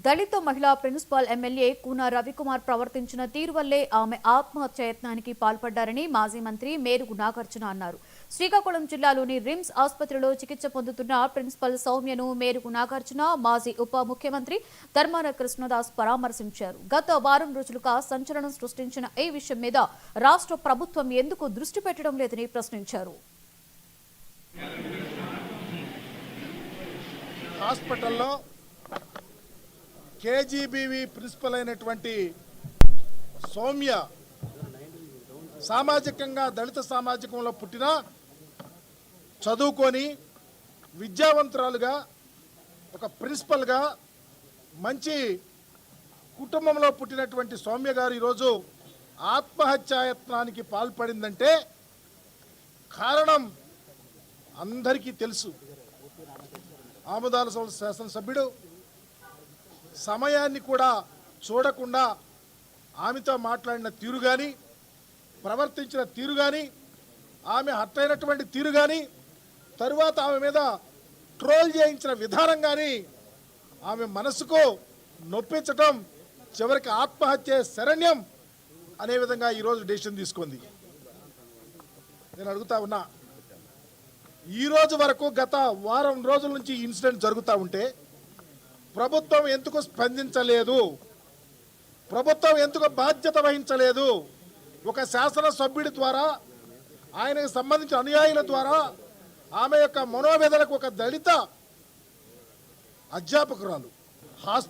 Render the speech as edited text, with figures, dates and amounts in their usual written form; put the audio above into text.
దళిత మహిళా principal MLA Koona Ravikumar ప్రవర్తించిన తీరు వల్లే ఆమె ఆత్మహత్య యత్నానికి పాల్పడ్డారని మాజీ మంత్రి మేరుగు నాగార్జున అన్నారు. శ్రీకాకుళం జిల్లాలోని రిమ్స్ ఆసుపత్రిలో చికిత్స పొందుతున్న ప్రిన్సిపల్ సౌమ్యను మేరుగు నాగార్జున, మాజీ ఉప ముఖ్యమంత్రి ధర్మాన కృష్ణదాస్ పరామర్శించారు. గత వారం రోజులుగా సంచలనం సృష్టించిన ఈ విషయం మీద రాష్ట్ర ప్రభుత్వం ఎందుకు దృష్టి పెట్టడం లేదని ప్రశ్నించారు. హాస్పిటల్లో కేజీబీవీ ప్రిన్సిపల్ అయినటువంటి సౌమ్య సామాజికంగా దళిత సామాజికంలో పుట్టిన, చదువుకొని విద్యావంతురాలుగా ఒక ప్రిన్సిపల్గా మంచి కుటుంబంలో పుట్టినటువంటి సౌమ్య గారు ఈరోజు ఆత్మహత్యాయత్నానికి పాల్పడిందంటే కారణం అందరికీ తెలుసు. ఆముదాల శాసనసభ్యుడు సమయాన్ని కూడా చూడకుండా ఆమెతో మాట్లాడిన తీరు కానీ, ప్రవర్తించిన తీరు కానీ, ఆమె హర్ట్ అయినటువంటి తీరు కానీ, తరువాత ఆమె మీద ట్రోల్ చేయించిన విధానం కానీ ఆమె మనసుకు నొప్పించటం, చివరికి ఆత్మహత్య శరణ్యం అనే విధంగా ఈరోజు డెసిషన్ తీసుకుంది. నేను అడుగుతా ఉన్నా, ఈరోజు వరకు గత వారం రోజుల నుంచి ఇన్సిడెంట్ జరుగుతూ ఉంటే ప్రభుత్వం ఎందుకు స్పందించలేదు? ప్రభుత్వం ఎందుకు బాధ్యత వహించలేదు? ఒక శాసనసభ్యుడి ద్వారా, ఆయనకు సంబంధించిన అనుయాయుల ద్వారా ఆమె యొక్క మనోవేదనకు ఒక దళిత అధ్యాపకురాలు హాస్పిటల్